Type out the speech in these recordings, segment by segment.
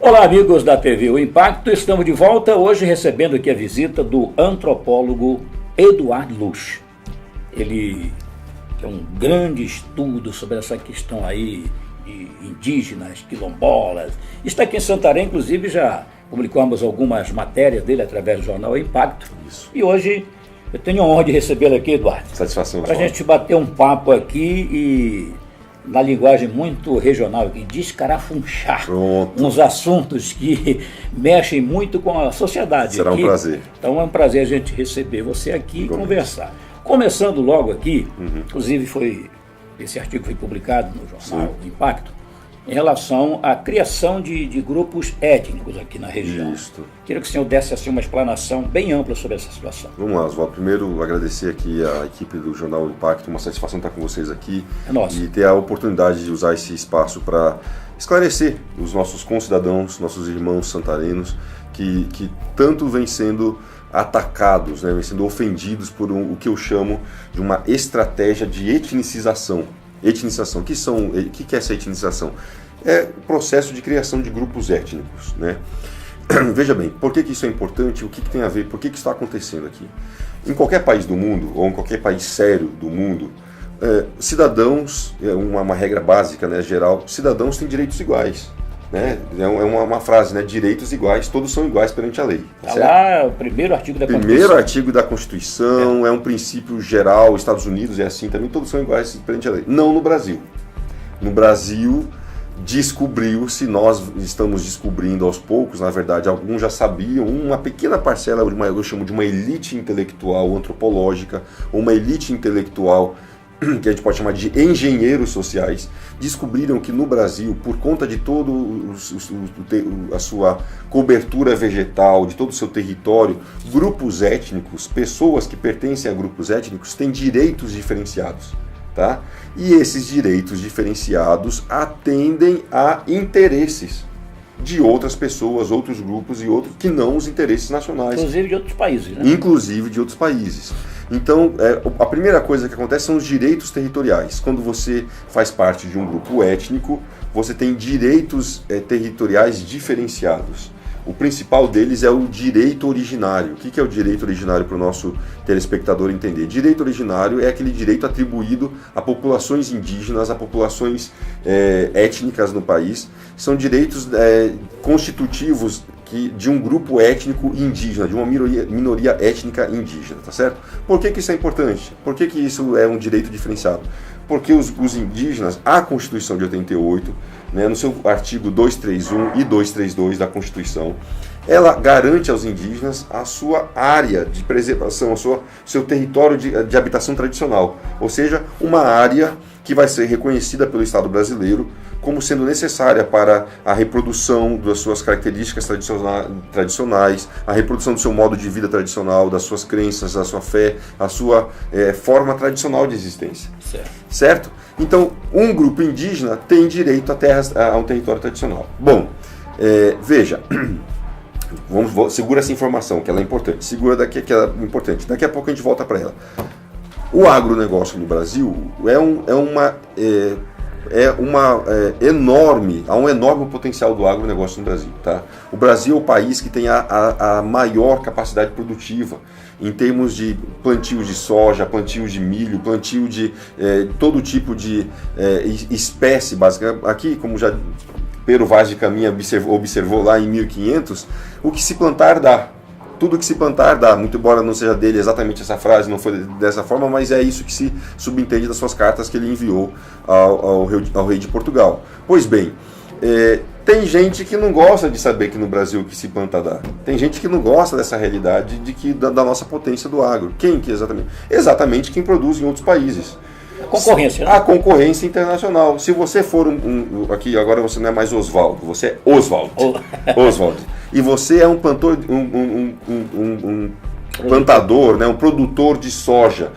Olá, amigos da TV O Impacto, estamos de volta hoje recebendo aqui a visita do antropólogo Eduardo Luz. Ele tem um grande estudo sobre essa questão aí de indígenas, quilombolas. Está aqui em Santarém, inclusive já publicamos algumas matérias dele através do jornal O Impacto. Isso. E hoje eu tenho a honra de recebê-lo aqui, Eduardo. Satisfação. Para a gente bater um papo aqui e, na linguagem muito regional aqui, descarafunchar uns assuntos que mexem muito com a sociedade. Será aqui. Um prazer. Então é um prazer a gente receber você aqui e conversar. Começando logo aqui, inclusive esse artigo foi publicado no jornal O Impacto, em relação à criação de grupos étnicos aqui na região. Isso. Queria que o senhor desse assim, uma explanação bem ampla sobre essa situação. Vamos lá, Oswaldo. Primeiro, agradecer aqui a equipe do Jornal Impacto, uma satisfação estar com vocês aqui. É nosso. E ter a oportunidade de usar esse espaço para esclarecer os nossos concidadãos, nossos irmãos santarinos, que tanto vêm sendo atacados, né, vêm sendo ofendidos por o que eu chamo de uma estratégia de etnicização. Etnização. O que é essa etnização? É o processo de criação de grupos étnicos, né? Veja bem, por que isso é importante? O que tem a ver? Por que isso está acontecendo aqui? Em qualquer país do mundo, ou em qualquer país sério do mundo, cidadãos, é uma regra básica, né, geral, cidadãos têm direitos iguais. Né? É uma frase, né? Direitos iguais, todos são iguais perante a lei. Tá lá o primeiro artigo da Constituição. Primeiro artigo da Constituição, é um princípio geral, Estados Unidos é assim também, todos são iguais perante a lei. Não no Brasil. No Brasil, descobriu-se, nós estamos descobrindo aos poucos, na verdade, alguns já sabiam, uma pequena parcela, eu chamo de uma elite intelectual antropológica, uma elite intelectual que a gente pode chamar de engenheiros sociais, descobriram que no Brasil, por conta de todo a sua cobertura vegetal, de todo o seu território, grupos étnicos, pessoas que pertencem a grupos étnicos, têm direitos diferenciados. Tá? E esses direitos diferenciados atendem a interesses de outras pessoas, outros grupos e outros que não os interesses nacionais. Inclusive de outros países, né? Inclusive de outros países. Então, a primeira coisa que acontece são os direitos territoriais. Quando você faz parte de um grupo étnico, você tem direitos territoriais diferenciados. O principal deles é o direito originário. O que é o direito originário para o nosso telespectador entender? Direito originário é aquele direito atribuído a populações indígenas, a populações étnicas no país. São direitos constitutivos de um grupo étnico indígena, de uma minoria étnica indígena, tá certo? Por que isso é importante? Por que isso é um direito diferenciado? Porque os indígenas, a Constituição de 88, né, no seu artigo 231 e 232 da Constituição, ela garante aos indígenas a sua área de preservação, seu território de habitação tradicional, ou seja, uma área que vai ser reconhecida pelo Estado brasileiro como sendo necessária para a reprodução das suas características tradicionais, a reprodução do seu modo de vida tradicional, das suas crenças, da sua fé, a sua forma tradicional de existência. Certo? Então, um grupo indígena tem direito a um território tradicional. Bom, veja, segura essa informação, que ela é importante. Segura daqui, que ela é importante. Daqui a pouco a gente volta para ela. O agronegócio no Brasil há um enorme potencial do agronegócio no Brasil. Tá? O Brasil é o país que tem a maior capacidade produtiva em termos de plantios de soja, plantios de milho, plantio de todo tipo de espécie básica. Aqui, como já Pero Vaz de Caminha observou lá em 1500, o que se plantar dá. Tudo que se plantar dá, muito embora não seja dele exatamente essa frase, não foi dessa forma, mas é isso que se subentende das suas cartas que ele enviou ao rei de Portugal. Pois bem, tem gente que não gosta de saber que no Brasil o que se planta dá. Tem gente que não gosta dessa realidade da nossa potência do agro. Quem que exatamente? Exatamente quem produz em outros países. A concorrência, né? A concorrência internacional. Se você for aqui, agora você não é mais Oswaldo, você é Oswald. Oswald. E você é um plantador, né, um produtor de soja,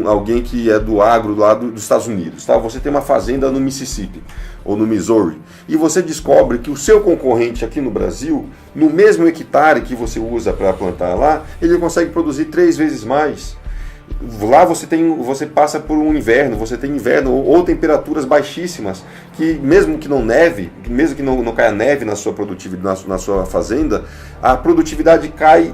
alguém que é do agro lá dos Estados Unidos. Tá? Você tem uma fazenda no Mississippi ou no Missouri e você descobre que o seu concorrente aqui no Brasil, no mesmo hectare que você usa para plantar lá, ele consegue produzir 3 vezes mais. Lá você passa por um inverno, você tem inverno ou temperaturas baixíssimas, que mesmo que não neve, mesmo que não caia neve na sua produtividade, na sua fazenda, a produtividade cai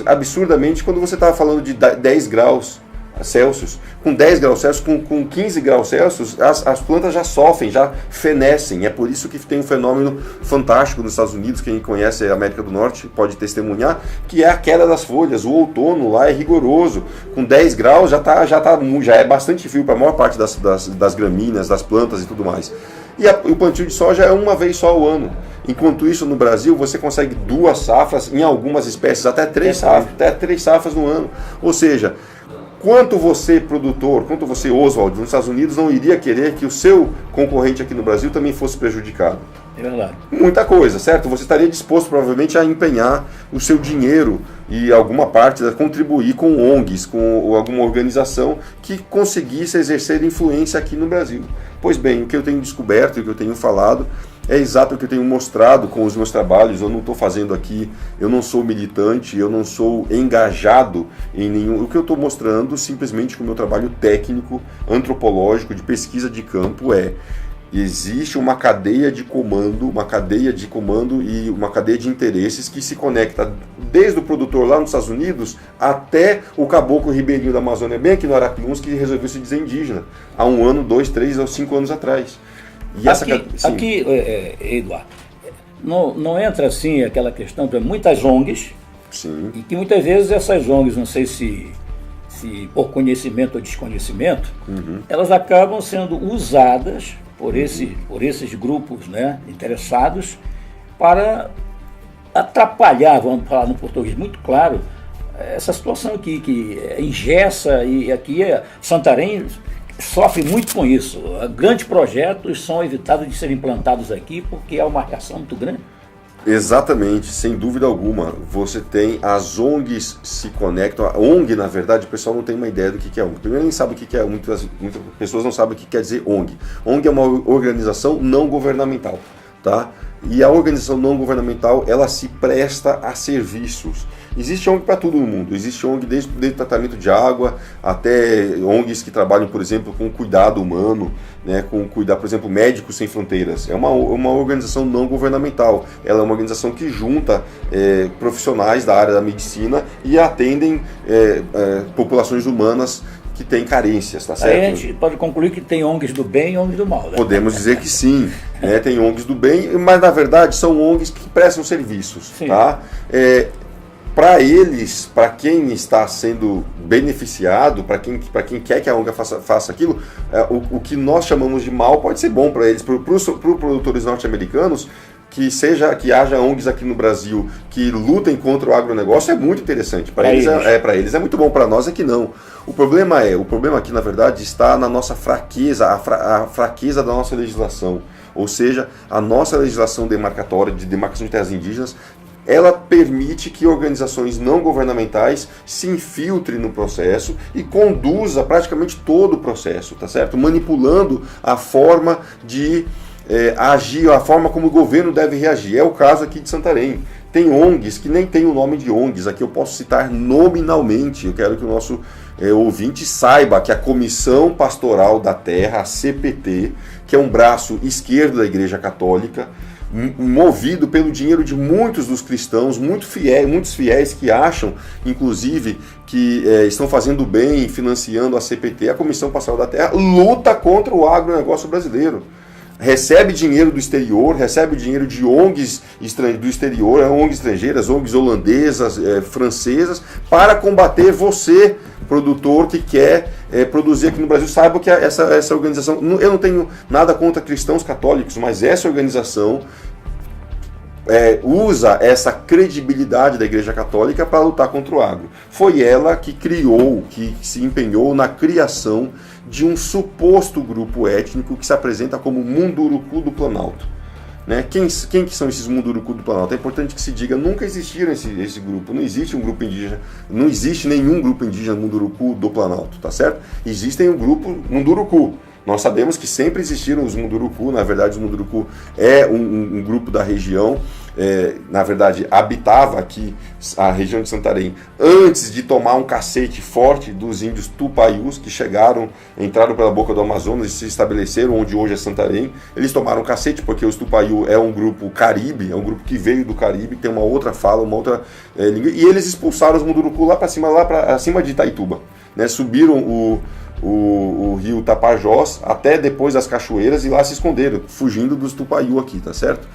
absurdamente quando você está falando de 10 graus Celsius. Com 10 graus Celsius, com 15 graus Celsius, as plantas já sofrem, já fenecem. É por isso que tem um fenômeno fantástico nos Estados Unidos, quem conhece a América do Norte pode testemunhar, que é a queda das folhas. O outono lá é rigoroso. Com 10 graus já é bastante frio para a maior parte das gramíneas, das plantas e tudo mais. E o plantio de soja é uma vez só ao ano. Enquanto isso, no Brasil, você consegue 2 safras, em algumas espécies até 3 safras no ano. Ou seja, quanto você, produtor, quanto você, Oswald, nos Estados Unidos, não iria querer que o seu concorrente aqui no Brasil também fosse prejudicado? É verdade. Muita coisa, certo? Você estaria disposto, provavelmente, a empenhar o seu dinheiro e alguma parte, a contribuir com ONGs, com alguma organização que conseguisse exercer influência aqui no Brasil. Pois bem, o que eu tenho descoberto e o que eu tenho falado é exato o que eu tenho mostrado com os meus trabalhos. Eu não estou fazendo aqui, eu não sou militante, eu não sou engajado em nenhum. O que eu estou mostrando simplesmente com o meu trabalho técnico, antropológico, de pesquisa de campo existe uma cadeia de comando e uma cadeia de interesses que se conecta desde o produtor lá nos Estados Unidos até o caboclo ribeirinho da Amazônia, bem aqui no Arapiuns, que resolveu se dizer indígena há 1 ano, 2, 3 ou 5 anos atrás. E aqui, Eduardo, não entra assim aquela questão de muitas ONGs, sim, e que muitas vezes essas ONGs, não sei se por conhecimento ou desconhecimento, elas acabam sendo usadas por esses grupos, né, interessados para atrapalhar, vamos falar no português muito claro, essa situação aqui que engessa, e aqui Santarém sofre muito com isso. Grandes projetos são evitados de serem implantados aqui porque há uma reação muito grande. Exatamente, sem dúvida alguma. Você tem as ONGs se conectam. A ONG, na verdade, o pessoal não tem uma ideia do que é ONG. Primeiro, nem sabe o que é. Muitas pessoas não sabem o que quer dizer ONG. ONG é uma organização não governamental, tá? E a organização não governamental, ela se presta a serviços. Existe ONG para tudo no mundo. Existe ONG desde tratamento de água até ONGs que trabalham, por exemplo, com cuidado humano, né, com cuidar, por exemplo, Médicos Sem Fronteiras. É uma organização não governamental. Ela é uma organização que junta profissionais da área da medicina e atendem populações humanas que têm carências, tá certo? Aí a gente pode concluir que tem ONGs do bem e ONGs do mal, né? Podemos dizer que sim, né? Tem ONGs do bem, mas na verdade são ONGs que prestam serviços, sim, tá? Para eles, para quem está sendo beneficiado, para quem quer que a ONG faça aquilo, o que nós chamamos de mal pode ser bom para eles. Para os produtores norte-americanos, que haja ONGs aqui no Brasil que lutem contra o agronegócio é muito interessante. Para eles é muito bom, para nós é que não. O problema aqui, na verdade, está na nossa fraqueza, a fraqueza da nossa legislação. Ou seja, a nossa legislação demarcatória, de demarcação de terras indígenas, ela permite que organizações não governamentais se infiltrem no processo e conduza praticamente todo o processo, tá certo? Manipulando a forma de agir, a forma como o governo deve reagir. É o caso aqui de Santarém. Tem ONGs que nem tem o nome de ONGs, aqui eu posso citar nominalmente. Eu quero que o nosso ouvinte saiba que a Comissão Pastoral da Terra, a CPT, que é um braço esquerdo da Igreja Católica, movido pelo dinheiro de muitos dos cristãos, muitos fiéis que acham, inclusive, que estão fazendo bem financiando a CPT, a Comissão Pastoral da Terra, luta contra o agronegócio brasileiro. Recebe dinheiro do exterior, recebe dinheiro de ONGs do exterior, ONGs estrangeiras, ONGs holandesas, francesas, para combater você, produtor que quer produzir aqui no Brasil. Saiba que essa organização, eu não tenho nada contra cristãos católicos, mas essa organização usa essa credibilidade da Igreja Católica para lutar contra o agro. Foi ela que criou, que se empenhou na criação de um suposto grupo étnico que se apresenta como Munduruku do Planalto. Né? Quem que são esses Munduruku do Planalto? É importante que se diga, nunca existiram esse grupo, não existe um grupo indígena, não existe nenhum grupo indígena Munduruku do Planalto, tá certo? Existem um grupo Munduruku. Nós sabemos que sempre existiram os Munduruku, na verdade os Munduruku é um grupo da região, na verdade, habitava aqui a região de Santarém antes de tomar um cacete forte dos índios Tupaiús, que entraram pela boca do Amazonas e se estabeleceram onde hoje é Santarém. Eles tomaram um cacete porque os Tupaiú é um grupo Caribe, é um grupo que veio do Caribe, tem uma outra fala, uma outra língua, e eles expulsaram os Munduruku lá para cima, acima de Itaituba, né? Subiram o rio Tapajós até depois das cachoeiras e lá se esconderam, fugindo dos Tupaiú aqui, tá certo?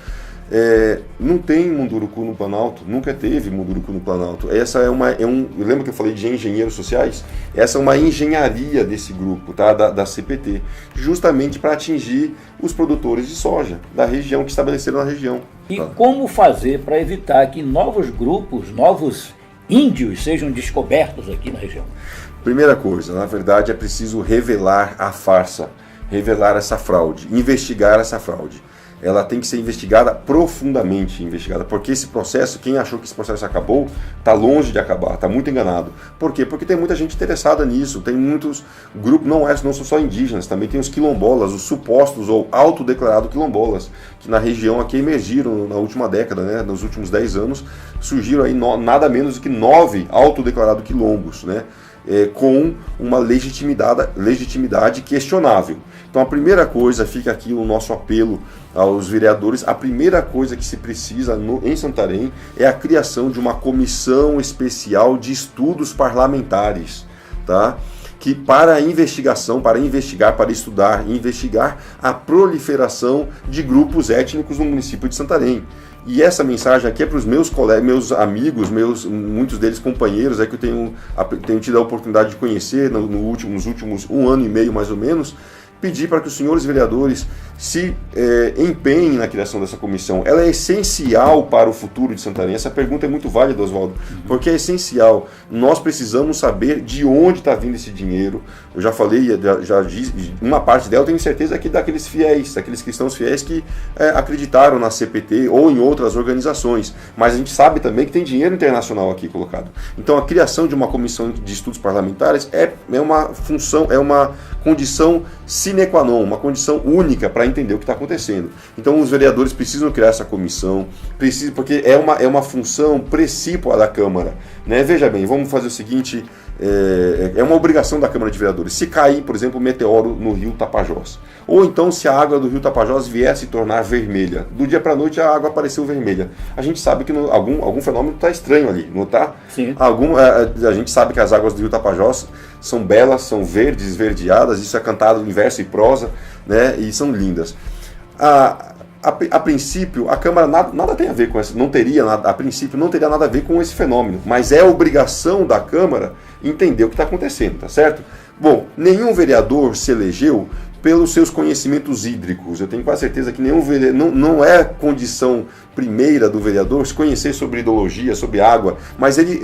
Não tem Munduruku no Planalto, nunca teve Munduruku no Planalto. Essa lembra que eu falei de engenheiros sociais? Essa é uma engenharia desse grupo, tá? da CPT, justamente para atingir os produtores de soja da região, que estabeleceram na região. E como fazer para evitar que novos grupos, novos índios sejam descobertos aqui na região? Primeira coisa, na verdade, é preciso revelar a farsa, revelar essa fraude, investigar essa fraude. Ela tem que ser investigada, profundamente investigada, porque esse processo, quem achou que esse processo acabou, está longe de acabar, está muito enganado. Por quê? Porque tem muita gente interessada nisso, tem muitos grupos, não são só indígenas, também tem os quilombolas, os supostos ou autodeclarados quilombolas, que na região aqui emergiram na última década, né, nos últimos 10 anos, surgiram aí nada menos do que 9 autodeclarados quilombos, né? Com uma legitimidade questionável. Então a primeira coisa, fica aqui o nosso apelo aos vereadores, a primeira coisa que se precisa em Santarém é a criação de uma comissão especial de estudos parlamentares, tá? Que para investigação, para estudar e investigar a proliferação de grupos étnicos no município de Santarém. E essa mensagem aqui é para os meus colegas, meus amigos, muitos deles companheiros, que eu tenho tido a oportunidade de conhecer nos últimos 1 ano e meio mais ou menos, pedir para que os senhores vereadores se empenhem na criação dessa comissão. Ela é essencial para o futuro de Santarém. Essa pergunta é muito válida, Oswaldo, porque é essencial. Nós precisamos saber de onde está vindo esse dinheiro. Eu já falei, já disse, uma parte dela eu tenho certeza que daqueles cristãos fiéis que acreditaram na CPT ou em outras organizações. Mas a gente sabe também que tem dinheiro internacional aqui colocado. Então a criação de uma comissão de estudos parlamentares é uma função, é uma condição sine qua non, uma condição única para entender o que está acontecendo. Então os vereadores precisam criar essa comissão, porque é uma função precípua da Câmara, né? Veja bem, vamos fazer o seguinte, é uma obrigação da Câmara de Vereadores. Se cair, por exemplo, um meteoro no rio Tapajós, ou então se a água do rio Tapajós vier a se tornar vermelha, do dia para a noite a água apareceu vermelha, a gente sabe que algum fenômeno está estranho ali, não está? Sim. A gente sabe que as águas do rio Tapajós são belas, são verdes, esverdeadas, isso é cantado em verso e prosa, né? E são lindas. A princípio, a Câmara nada tem a ver com isso, a princípio não teria nada a ver com esse fenômeno, mas é obrigação da Câmara entender o que está acontecendo, tá certo? Bom, nenhum vereador se elegeu pelos seus conhecimentos hídricos. Eu tenho quase certeza que não é condição primeira do vereador se conhecer sobre hidrologia, sobre água, mas ele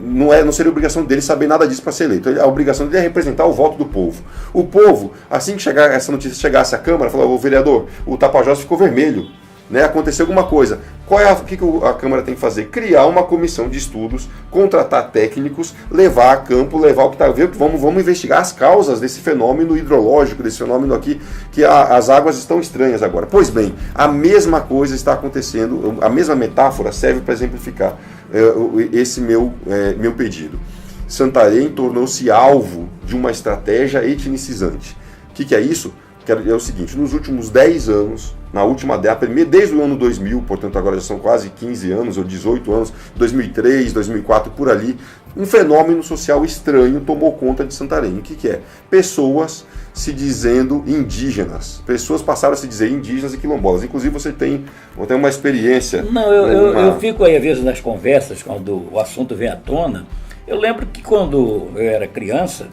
não seria obrigação dele saber nada disso para ser eleito. A obrigação dele é representar o voto do povo. O povo, assim que essa notícia chegasse à Câmara, falou: "Ô vereador, o Tapajós ficou vermelho, né? Aconteceu alguma coisa." O que a Câmara tem que fazer? Criar uma comissão de estudos, contratar técnicos, levar a campo, levar o que está vendo, vamos investigar as causas desse fenômeno hidrológico, desse fenômeno aqui, que as águas estão estranhas agora. Pois bem, a mesma coisa está acontecendo, a mesma metáfora serve para exemplificar esse meu pedido. Santarém tornou-se alvo de uma estratégia etnicizante. O que é isso? É o seguinte: nos últimos 10 anos, na última década, desde o ano 2000, portanto agora já são quase 15 anos ou 18 anos, 2003, 2004, por ali, um fenômeno social estranho tomou conta de Santarém. O que é? Pessoas se dizendo indígenas. Pessoas passaram a se dizer indígenas e quilombolas. Inclusive você tem uma experiência... Não, eu fico aí às vezes nas conversas, quando o assunto vem à tona. Eu lembro que quando eu era criança,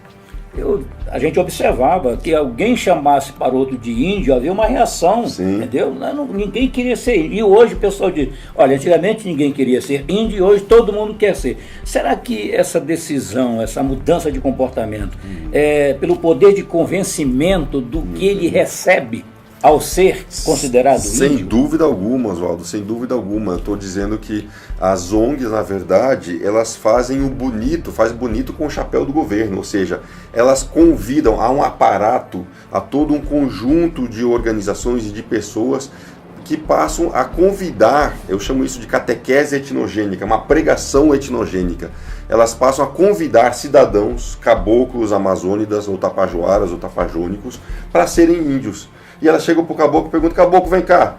a gente observava que alguém chamasse para outro de índio, havia uma reação, sim, entendeu? Ninguém queria ser índio. E hoje o pessoal diz: olha, antigamente ninguém queria ser índio e hoje todo mundo quer ser. Será que essa decisão, essa mudança de comportamento, é pelo poder de convencimento do que ele recebe ao ser considerado índio? Sem dúvida alguma, Oswaldo, sem dúvida alguma. Eu estou dizendo que as ONGs, na verdade, elas fazem faz bonito com o chapéu do governo, ou seja, elas convidam a um aparato, a todo um conjunto de organizações e de pessoas que passam a convidar, eu chamo isso de catequese etnogênica, uma pregação etnogênica. Elas passam a convidar cidadãos, caboclos, amazônidas, ou tapajoaras, ou tapajônicos, para serem índios. E elas chegam para o caboclo e perguntam: caboclo, vem cá,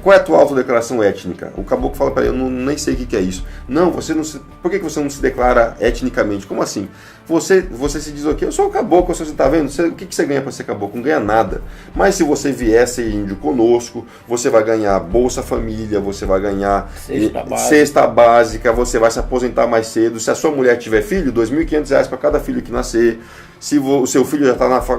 qual é a tua autodeclaração étnica? O caboclo fala para ele: eu nem sei o que é isso. Não, por que você não se declara etnicamente? Como assim? Você se diz o quê? Eu sou o caboclo, você está vendo? O que você ganha para ser caboclo? Não ganha nada. Mas se você vier ser índio conosco, você vai ganhar Bolsa Família, você vai ganhar cesta básica, você vai se aposentar mais cedo. Se a sua mulher tiver filho, R$ 2.500 para cada filho que nascer. Se o seu filho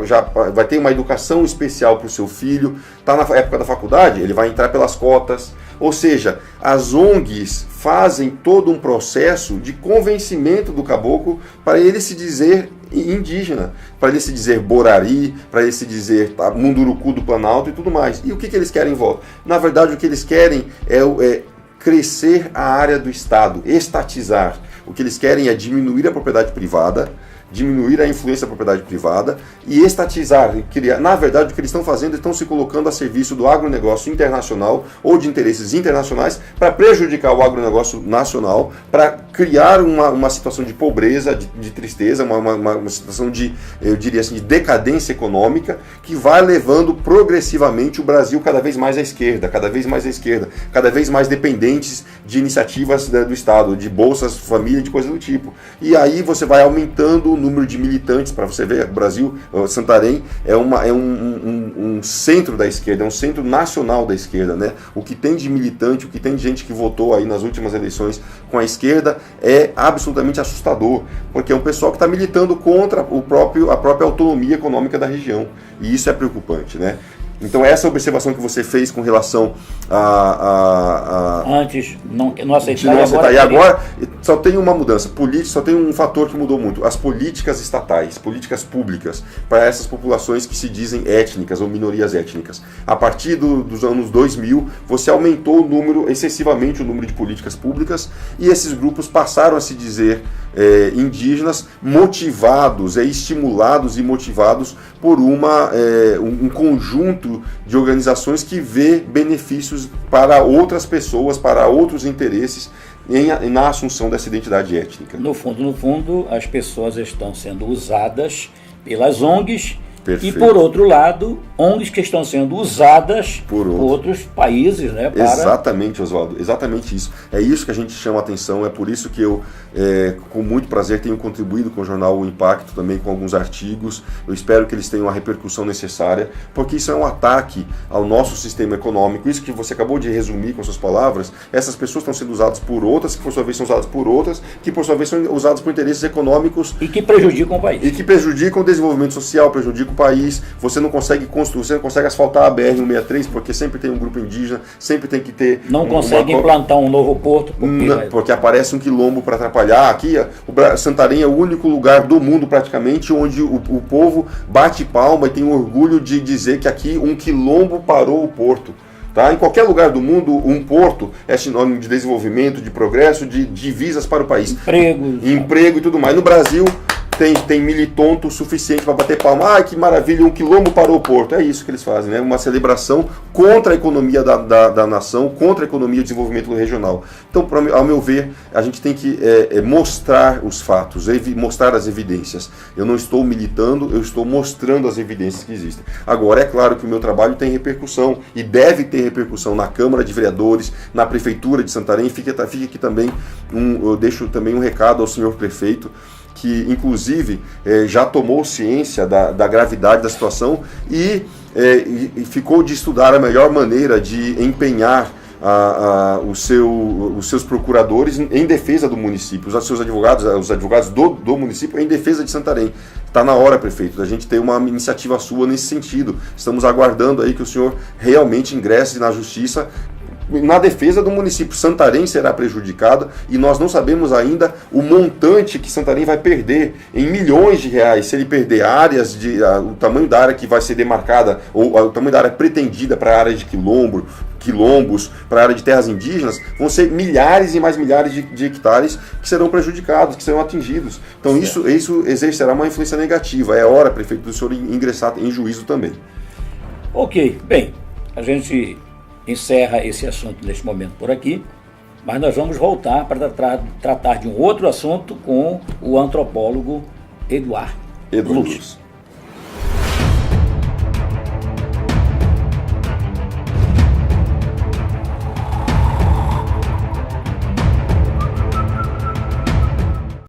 já vai ter uma educação especial para o seu filho, está na época da faculdade, ele vai entrar pelas cotas. Ou seja, as ONGs fazem todo um processo de convencimento do caboclo para ele se dizer indígena, para ele se dizer borari, para ele se dizer munduruku do Planalto e tudo mais. E o que eles querem em volta? Na verdade, o que eles querem é crescer a área do Estado, estatizar. O que eles querem é diminuir a propriedade privada, diminuir a influência da propriedade privada e estatizar, criar. Na verdade, o que eles estão fazendo, eles estão se colocando a serviço do agronegócio internacional ou de interesses internacionais para prejudicar o agronegócio nacional, para criar uma situação de pobreza, de tristeza, uma situação de, eu diria assim, de decadência econômica, que vai levando progressivamente o Brasil cada vez mais à esquerda, cada vez mais dependentes de iniciativas do Estado, de bolsas família, de coisa do tipo. E aí você vai aumentando o número de militantes, para você ver, o Brasil, Santarém é um centro da esquerda, é um centro nacional da esquerda, né? O que tem de militante, o que tem de gente que votou aí nas últimas eleições com a esquerda é absolutamente assustador, porque é um pessoal que está militando contra a própria autonomia econômica da região, e isso é preocupante, né? Então essa observação que você fez com relação antes não aceitar, e agora só tem uma mudança política, só tem um fator que mudou muito: as políticas estatais, políticas públicas para essas populações que se dizem étnicas ou minorias étnicas. A partir dos anos 2000, você aumentou excessivamente o número de políticas públicas, e esses grupos passaram a se dizer indígenas, motivados, estimulados e motivados por um conjunto de organizações que vê benefícios para outras pessoas, para outros interesses na assunção dessa identidade étnica. No fundo, as pessoas estão sendo usadas pelas ONGs. Perfeito. E, por outro lado, ONGs que estão sendo usadas por outros países, né? Exatamente, Oswaldo, exatamente isso. É isso que a gente chama a atenção, é por isso que eu, com muito prazer, tenho contribuído com o jornal O Impacto, também com alguns artigos. Eu espero que eles tenham a repercussão necessária, porque isso é um ataque ao nosso sistema econômico. Isso que você acabou de resumir com suas palavras, essas pessoas estão sendo usadas por outras, que por sua vez são usadas por outras, que por sua vez são usadas por interesses econômicos. E que prejudicam o país. E que prejudicam o desenvolvimento social, prejudicam o país. Você não consegue construir, você não consegue asfaltar a BR-163 porque sempre tem um grupo indígena, sempre tem que ter... Não consegue implantar um novo porto porque aparece um quilombo para atrapalhar. Aqui, Santarém é o único lugar do mundo praticamente onde o povo bate palma e tem orgulho de dizer que aqui um quilombo parou o porto. Tá? Em qualquer lugar do mundo, um porto é sinônimo de desenvolvimento, de progresso, de divisas para o país. Emprego e tudo mais. No Brasil... Tem militonto suficiente para bater palma. Ah, que maravilha, um quilombo parou o porto. É isso que eles fazem, né? Uma celebração contra a economia da nação, contra a economia e desenvolvimento regional. Então, ao meu ver, a gente tem que mostrar os fatos, mostrar as evidências. Eu não estou militando, eu estou mostrando as evidências que existem. Agora, é claro que o meu trabalho tem repercussão e deve ter repercussão na Câmara de Vereadores, na Prefeitura de Santarém. Fica aqui também, eu deixo também um recado ao senhor prefeito, que inclusive já tomou ciência da gravidade da situação e ficou de estudar a melhor maneira de empenhar os seus procuradores em defesa do município, os seus advogados, os advogados do município em defesa de Santarém. Está na hora, prefeito, da gente ter uma iniciativa sua nesse sentido. Estamos aguardando aí que o senhor realmente ingresse na justiça na defesa do município. Santarém será prejudicada e nós não sabemos ainda o montante que Santarém vai perder em milhões de reais se ele perder áreas, o tamanho da área que vai ser demarcada, ou o tamanho da área pretendida para a área de quilombos, para a área de terras indígenas, vão ser milhares e mais milhares de hectares que serão prejudicados, que serão atingidos. Então isso exercerá uma influência negativa. É hora, prefeito, do senhor ingressar em juízo também. Ok, bem, a gente encerra esse assunto neste momento por aqui, mas nós vamos voltar para tratar de um outro assunto com o antropólogo Eduardo Luz.